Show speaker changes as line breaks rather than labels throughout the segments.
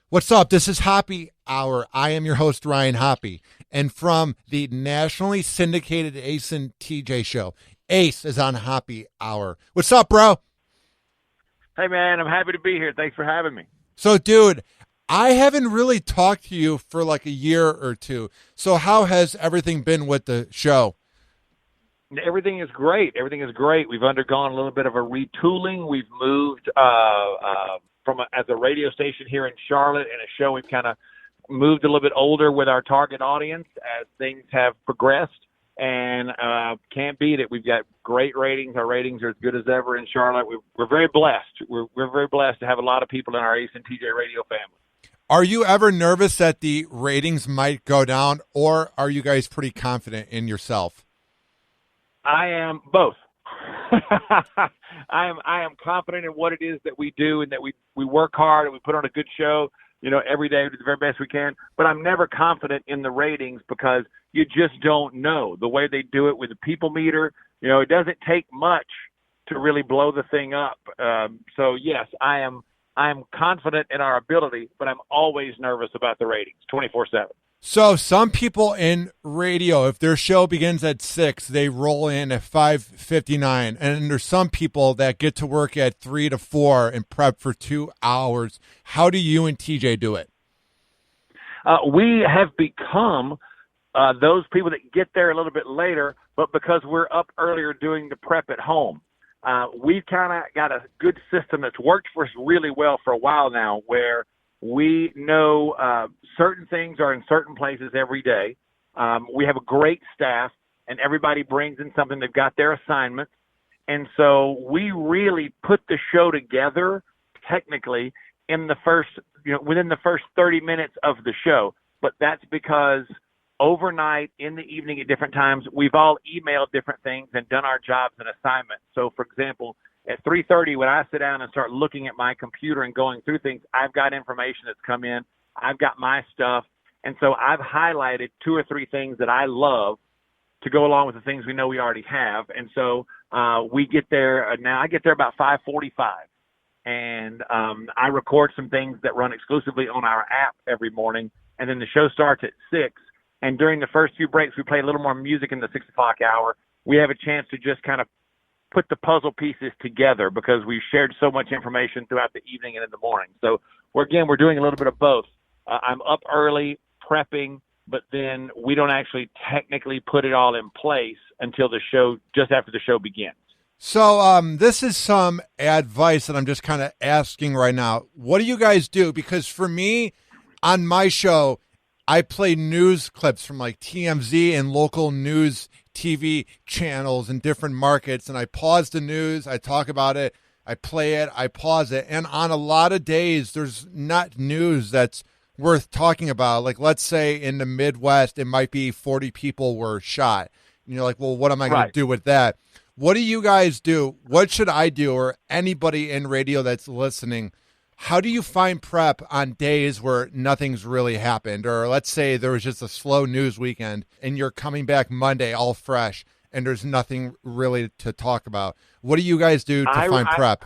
What's up? This is Hoppe Hour. I am your host, Ryan Hoppe. And from the nationally syndicated Ace and TJ show, Ace is on Hoppe Hour. What's up, bro?
Hey, man, I'm happy to be here. Thanks for having me.
So, dude, I haven't really talked to you for like a year or two. So how has everything been with the show?
Everything is great. Everything is great. We've undergone a little bit of a retooling. We've moved as a radio station here in Charlotte and a show. We've kind of moved a little bit older with our target audience as things have progressed, and can't beat it. We've got great ratings. Our ratings are as good as ever in Charlotte. We're very blessed. We're very blessed to have a lot of people in our Ace and TJ radio family.
Are you ever nervous that the ratings might go down, or are you guys pretty confident in yourself?
I am both. I am confident in what it is that we do, and that we work hard and we put on a good show, every day. We do the very best we can. But I'm never confident in the ratings because you just don't know the way they do it with the people meter. It doesn't take much to really blow the thing up. So yes, I am confident in our ability, but I'm always nervous about the ratings 24/7.
So some people in radio, if their show begins at 6, they roll in at 5:59. And there's some people that get to work at 3 to 4 and prep for 2 hours. How do you and TJ do it?
We have become those people that get there a little bit later, but because we're up earlier doing the prep at home. We've kind of got a good system that's worked for us really well for a while now, where we know certain things are in certain places every day. We have a great staff, and everybody brings in something. They've got their assignments. And so we really put the show together technically in the first, within the first 30 minutes of the show. But that's because overnight, in the evening at different times, we've all emailed different things and done our jobs and assignments. So, for example, at 3:30, when I sit down and start looking at my computer and going through things, I've got information that's come in. I've got my stuff. And so I've highlighted 2 or 3 things that I love to go along with the things we know we already have. And so we get there now. I get there about 5:45. And I record some things that run exclusively on our app every morning. And then the show starts at 6. And during the first few breaks, we play a little more music in the 6 o'clock hour. We have a chance to just kind of put the puzzle pieces together because we've shared so much information throughout the evening and in the morning. So we're doing a little bit of both. I'm up early prepping, but then we don't actually technically put it all in place until just after the show begins.
So this is some advice that I'm just kind of asking right now. What do you guys do? Because for me, on my show, I play news clips from like TMZ and local news TV channels in different markets, and I pause the news, I talk about it, I play it, I pause it, and on a lot of days, there's not news that's worth talking about. Like, let's say in the Midwest, it might be 40 people were shot. And you're like, well, what am I going to do with that? What do you guys do? What should I do, or anybody in radio that's listening? How do you find prep on days where nothing's really happened? Or let's say there was just a slow news weekend and you're coming back Monday all fresh and there's nothing really to talk about. What do you guys do to find prep?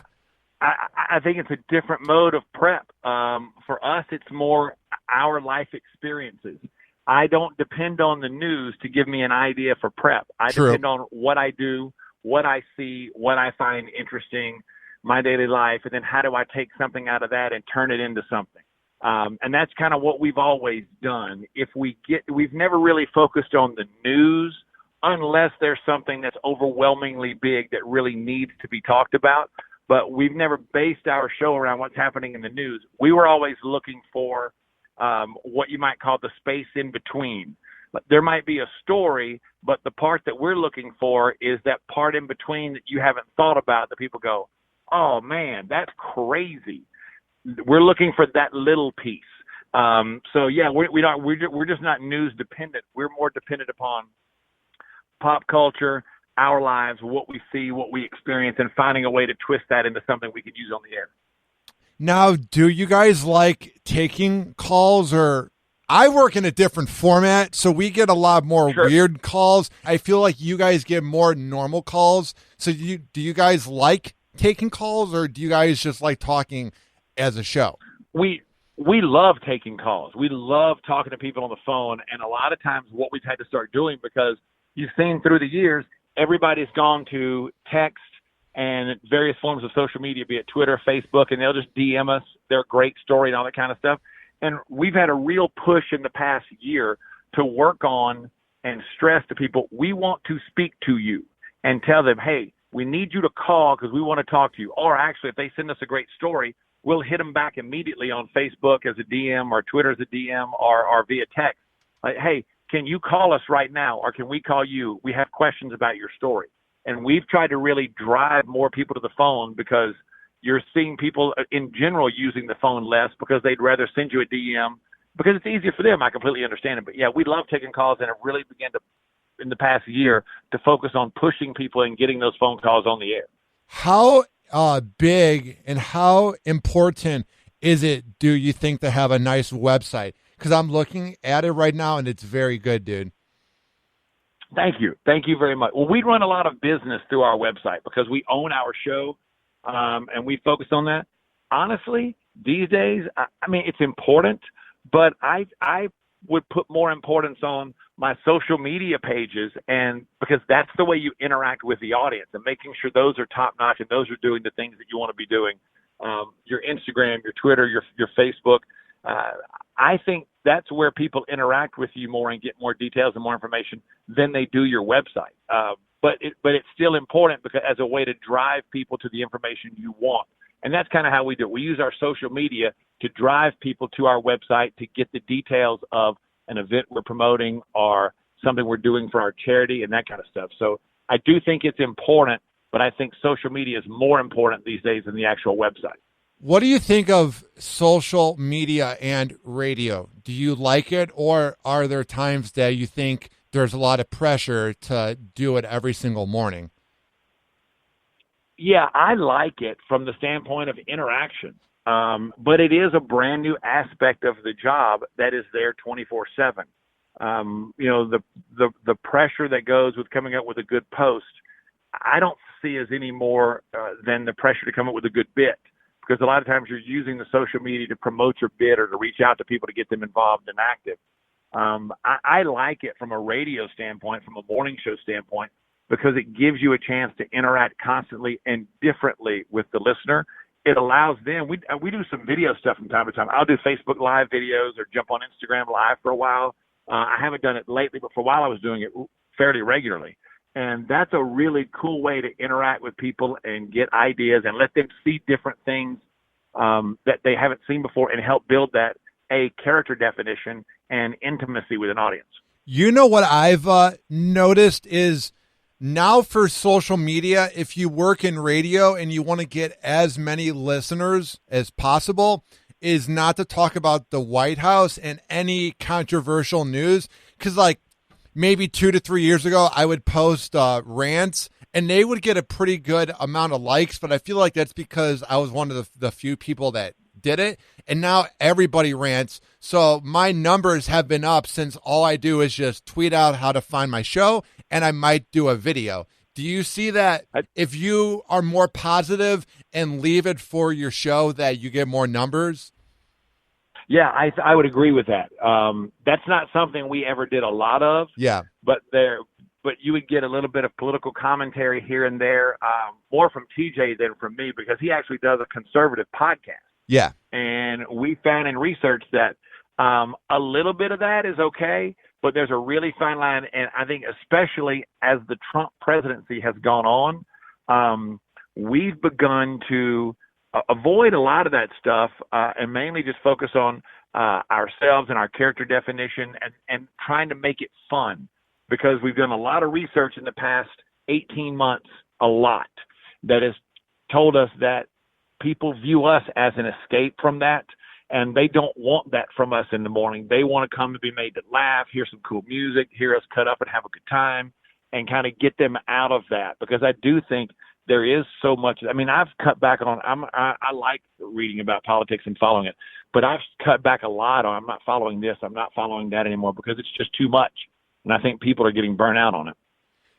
I think it's a different mode of prep. For us, it's more our life experiences. I don't depend on the news to give me an idea for prep. I depend on what I do, what I see, what I find interesting, my daily life, and then how do I take something out of that and turn it into something? And that's kind of what we've always done. We've never really focused on the news unless there's something that's overwhelmingly big that really needs to be talked about. But we've never based our show around what's happening in the news. We were always looking for what you might call the space in between. There might be a story, but the part that we're looking for is that part in between that you haven't thought about that people go, oh man, that's crazy. We're looking for that little piece. So yeah, we're just not news dependent. We're more dependent upon pop culture, our lives, what we see, what we experience, and finding a way to twist that into something we could use on the air.
Now, do you guys like taking calls? Or I work in a different format, so we get a lot more weird calls. I feel like you guys get more normal calls. So do you guys like taking calls, or do you guys just like talking as a show?
We we love taking calls. We love talking to people on the phone. And a lot of times what we've had to start doing, because you've seen through the years, everybody's gone to text and various forms of social media, be it Twitter, Facebook, and they'll just DM us their great story and all that kind of stuff. And we've had a real push in the past year to work on and stress to people, we want to speak to you and tell them, hey, we need you to call because we want to talk to you. Or actually, if they send us a great story, we'll hit them back immediately on Facebook as a DM or Twitter as a DM or via text. Like, hey, can you call us right now, or can we call you? We have questions about your story. And we've tried to really drive more people to the phone, because you're seeing people in general using the phone less because they'd rather send you a DM because it's easier for them. I completely understand it. But, yeah, we love taking calls, and it really began to, in the past year, to focus on pushing people and getting those phone calls on the air.
How big and how important is it, do you think, to have a nice website? Because I'm looking at it right now, and it's very good, dude.
Thank you. Thank you very much. Well, we run a lot of business through our website because we own our show, and we focus on that. Honestly, these days, I mean, it's important, but I would put more importance on my social media pages, and because that's the way you interact with the audience, and making sure those are top notch and those are doing the things that you want to be doing. Your Instagram, your Twitter, your Facebook. I think that's where people interact with you more and get more details and more information than they do your website. But it's still important because as a way to drive people to the information you want. And that's kind of how we do it. We use our social media to drive people to our website to get the details of an event we're promoting or something we're doing for our charity and that kind of stuff. So I do think it's important, but I think social media is more important these days than the actual website.
What do you think of social media and radio? Do you like it, or are there times that you think there's a lot of pressure to do it every single morning?
Yeah, I like it from the standpoint of interaction. But it is a brand new aspect of the job that is there 24/7. The pressure that goes with coming up with a good post, I don't see as any more than the pressure to come up with a good bit, because a lot of times you're using the social media to promote your bit or to reach out to people to get them involved and active. I like it from a radio standpoint, from a morning show standpoint, because it gives you a chance to interact constantly and differently with the listener. It allows them, we do some video stuff from time to time. I'll do Facebook Live videos or jump on Instagram Live for a while. I haven't done it lately, but for a while I was doing it fairly regularly. And that's a really cool way to interact with people and get ideas and let them see different things that they haven't seen before, and help build that character definition and intimacy with an audience.
You know what I've noticed is, now for social media, if you work in radio and you want to get as many listeners as possible, is not to talk about the White House and any controversial news. Because like maybe 2 to 3 years ago, I would post rants and they would get a pretty good amount of likes. But I feel like that's because I was one of the few people that did it. And now everybody rants. So my numbers have been up since all I do is just tweet out how to find my show, and I might do a video. Do you see that if you are more positive and leave it for your show, that you get more numbers?
Yeah, I would agree with that. That's not something we ever did a lot of.
Yeah.
But you would get a little bit of political commentary here and there, more from TJ than from me, because he actually does a conservative podcast.
Yeah.
And we found in research that a little bit of that is okay, but there's a really fine line. And I think especially as the Trump presidency has gone on, we've begun to avoid a lot of that stuff and mainly just focus on ourselves and our character definition and trying to make it fun, because we've done a lot of research in the past 18 months, a lot, that has told us that people view us as an escape from that, and they don't want that from us in the morning. They want to come to be made to laugh, hear some cool music, hear us cut up and have a good time, and kind of get them out of that. Because I do think there is so much. I mean, I've cut back on. I like reading about politics and following it, but I've cut back a lot on. I'm not following this. I'm not following that anymore, because it's just too much, and I think people are getting burnt out on it.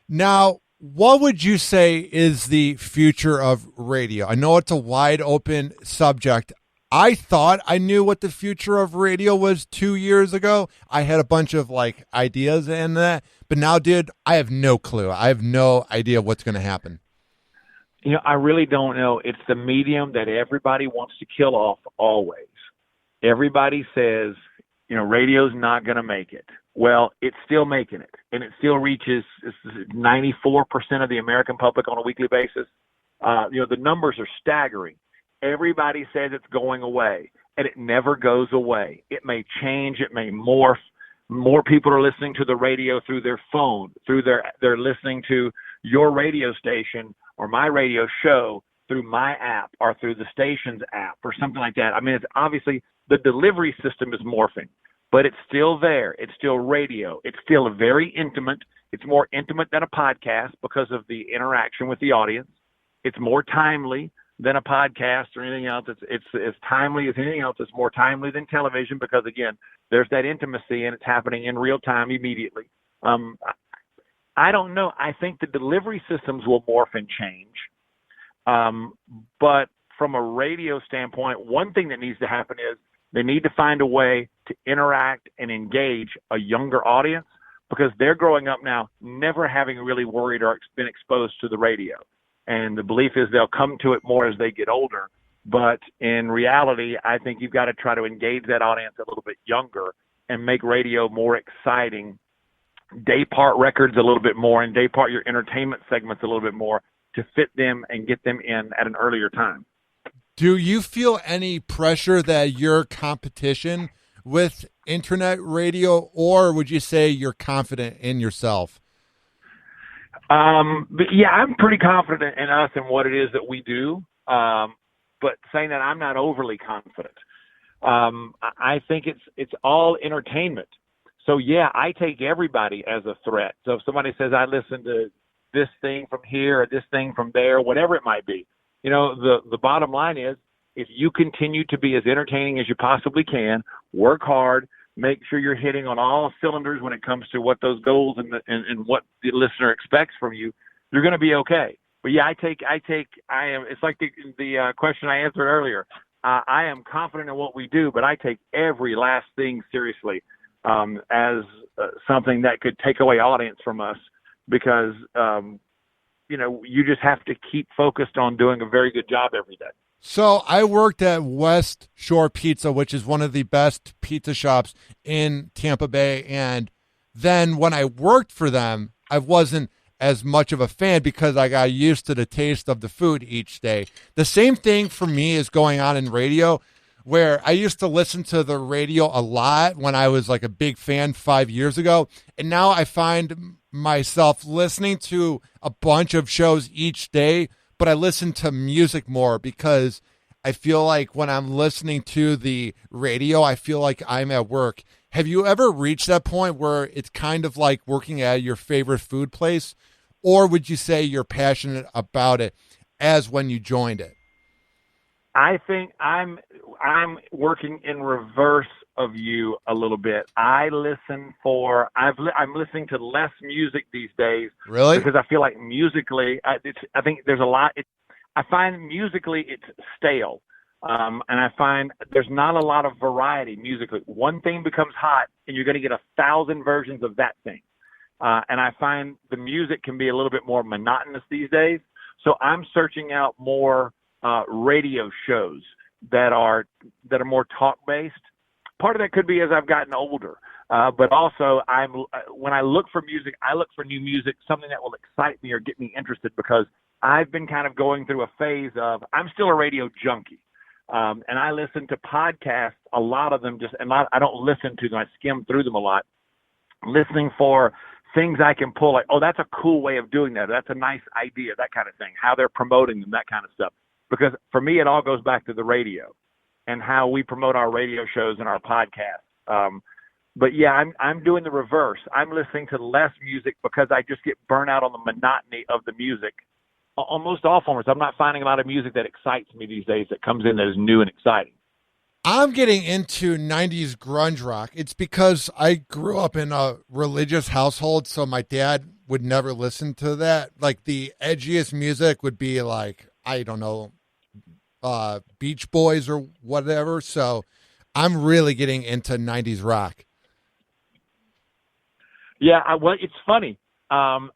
Now, what would you say is the future of radio? I know it's a wide open subject. I thought I knew what the future of radio was 2 years ago. I had a bunch of like ideas in that, but now, dude, I have no clue. I have no idea what's going to happen.
I really don't know. It's the medium that everybody wants to kill off always. Everybody says, radio's not going to make it. Well, it's still making it, and it still reaches 94% of the American public on a weekly basis. The numbers are staggering. Everybody says it's going away, and it never goes away. It may change. It may morph. More people are listening to the radio through their phone, they're listening to your radio station or my radio show through my app or through the station's app or something like that. I mean, it's obviously the delivery system is morphing, but it's still there. It's still radio. It's still very intimate. It's more intimate than a podcast because of the interaction with the audience. It's more timely than a podcast or anything else. It's as timely as anything else. It's more timely than television because, again, there's that intimacy and it's happening in real time immediately. I don't know. I think the delivery systems will morph and change. But from a radio standpoint, one thing that needs to happen is they need to find a way to interact and engage a younger audience because they're growing up now never having really worried or been exposed to the radio. And the belief is they'll come to it more as they get older. But in reality, I think you've got to try to engage that audience a little bit younger and make radio more exciting, day part records a little bit more, and day part your entertainment segments a little bit more to fit them and get them in at an earlier time.
Do you feel any pressure that you're competition with internet radio, or would you say you're confident in yourself?
But yeah, I'm pretty confident in us and what it is that we do. But saying that, I'm not overly confident. I think it's all entertainment. So yeah, I take everybody as a threat. So if somebody says I listen to this thing from here or this thing from there, whatever it might be, the bottom line is if you continue to be as entertaining as you possibly can, work hard, make sure you're hitting on all cylinders when it comes to what those goals and what the listener expects from you, you're going to be okay. But yeah, it's like the question I answered earlier. I am confident in what we do, but I take every last thing seriously as something that could take away audience from us because, you just have to keep focused on doing a very good job every day.
So I worked at West Shore Pizza, which is one of the best pizza shops in Tampa Bay. And then when I worked for them, I wasn't as much of a fan because I got used to the taste of the food each day. The same thing for me is going on in radio, where I used to listen to the radio a lot when I was like a big fan 5 years ago. And now I find myself listening to a bunch of shows each day, but I listen to music more because I feel like when I'm listening to the radio, I feel like I'm at work. Have you ever reached that point where it's kind of like working at your favorite food place? Or would you say you're passionate about it as when you joined it?
I think I'm working in reverse of you a little bit. I'm listening to less music these days.
Really?
Because I feel like musically, I think there's a lot. I find musically it's stale, and I find there's not a lot of variety musically. One thing becomes hot, and you're going to get 1,000 versions of that thing. And I find the music can be a little bit more monotonous these days. So I'm searching out more radio shows that are more talk based. Part of that could be as I've gotten older, but also when I look for music, I look for new music, something that will excite me or get me interested because I've been kind of going through a phase of I'm still a radio junkie, and I listen to podcasts, a lot of them I don't listen to them, I skim through them a lot, listening for things I can pull like, oh, that's a cool way of doing that, that's a nice idea, that kind of thing, how they're promoting them, that kind of stuff. Because for me, it all goes back to the radio and how we promote our radio shows and our podcasts. But yeah, I'm doing the reverse. I'm listening to less music because I just get burnt out on the monotony of the music. Almost all formats. I'm not finding a lot of music that excites me these days that comes in that is new and exciting.
I'm getting into 90s grunge rock. It's because I grew up in a religious household, so my dad would never listen to that. Like the edgiest music would be like, I don't know, Beach Boys or whatever. So I'm really getting into 90s rock.
Yeah, well, it's funny. I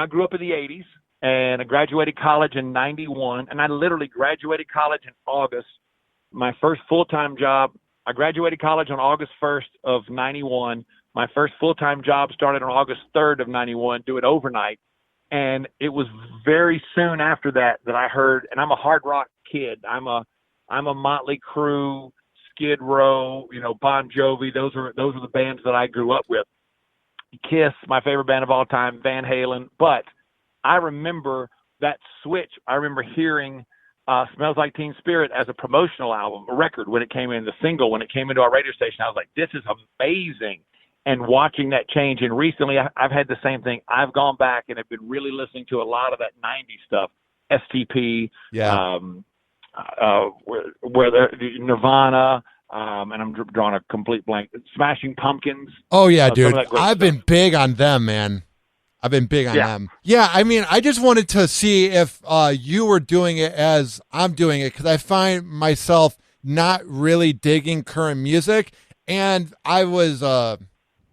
grew up in the '80s, and I graduated college in '91, and I literally graduated college in August. My first full-time job, I graduated college on August 1st of '91. My first full-time job started on August 3rd of '91, doing overnight, and it was very soon after that I heard. And I'm a hard rock kid. I'm a Motley Crue, Skid Row, Bon Jovi. Those are the bands that I grew up with. Kiss, my favorite band of all time, Van Halen. But I remember that switch. I remember hearing Smells Like Teen Spirit as a promotional album, a record, when it came in, the single, when it came into our radio station. I was like, this is amazing. And watching that change. And recently I've had the same thing. I've gone back and have been really listening to a lot of that 90s stuff, STP, where the Nirvana, and I'm drawing a complete blank. Smashing Pumpkins.
Oh, yeah, dude. I've been
stuff.
big on them, man. I've been big on them. Yeah, I mean, I just wanted to see if you were doing it as I'm doing it, because I find myself not really digging current music. And I was a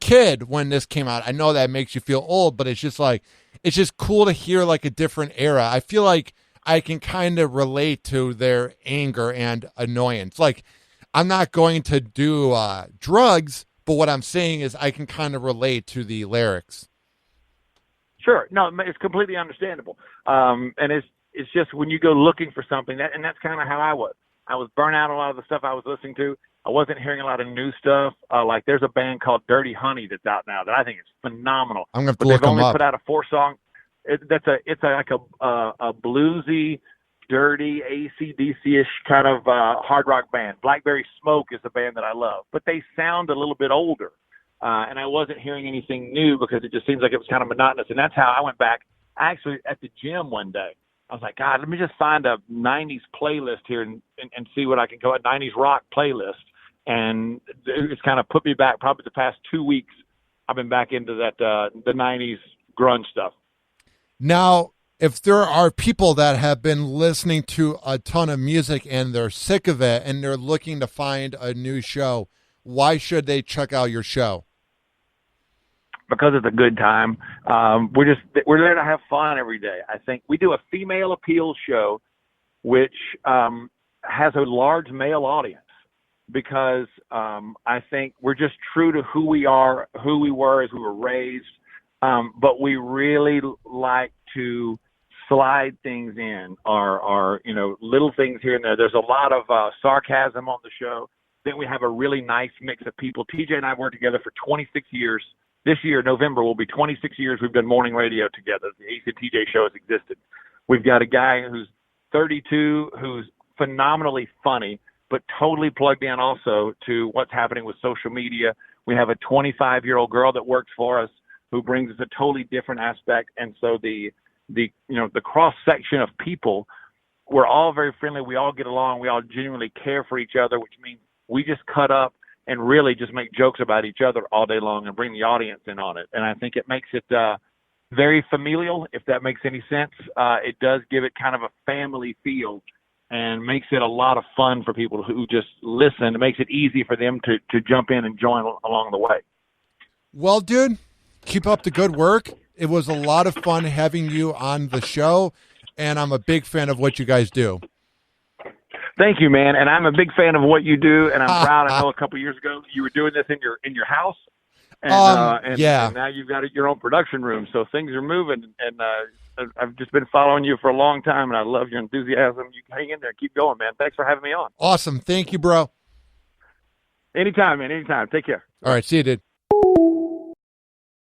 kid when this came out. I know that makes you feel old, but it's just cool to hear like a different era. I feel like I can kind of relate to their anger and annoyance. Like, I'm not going to do drugs, but what I'm saying is I can kind of relate to the lyrics.
Sure. No, it's completely understandable. And it's just when you go looking for something, and that's kind of how I was. I was burnt out on a lot of the stuff I was listening to. I wasn't hearing a lot of new stuff. Like there's a band called Dirty Honey that's out now that I think is phenomenal.
I'm going to look them up.
They've only put out a 4-song. It's like a bluesy, dirty, AC/DC-ish kind of hard rock band. Blackberry Smoke is the band that I love, but they sound a little bit older. And I wasn't hearing anything new because it just seems like it was kind of monotonous. And that's how I went back. Actually, at the gym one day, I was like, God, let me just find a 90s playlist here and see what I can go, a 90s rock playlist. And it's kind of put me back. Probably the past 2 weeks, I've been back into that the 90s grunge stuff.
Now, if there are people that have been listening to a ton of music and they're sick of it and they're looking to find a new show, why should they check out your show?
Because it's a good time. We're there to have fun every day. I think we do a female appeal show, which has a large male audience because I think we're just true to who we are, who we were as we were raised. But we really like to slide things in, or little things here and there. There's a lot of sarcasm on the show. Then we have a really nice mix of people. TJ and I have worked together for 26 years. This year, November, will be 26 years we've done morning radio together. The Ace and TJ show has existed. We've got a guy who's 32 who's phenomenally funny, but totally plugged in also to what's happening with social media. We have a 25-year-old girl that works for us who brings us a totally different aspect. And so the cross section of people, we're all very friendly. We all get along. We all genuinely care for each other, which means we just cut up and really just make jokes about each other all day long and bring the audience in on it. And I think it makes it very familial, if that makes any sense. It does give it kind of a family feel and makes it a lot of fun for people who just listen. It makes it easy for them to jump in and join along the way.
Well, dude, keep up the good work. It was a lot of fun having you on the show, and I'm a big fan of what you guys do.
Thank you, man. And I'm a big fan of what you do, and I'm proud. I know a couple years ago you were doing this in your house, and
yeah.
And now you've got your own production room, so things are moving. And I've just been following you for a long time, and I love your enthusiasm. You hang in there, keep going, man. Thanks for having me on.
Awesome. Thank you, bro.
Anytime, man. Anytime. Take care.
All right. See you, dude.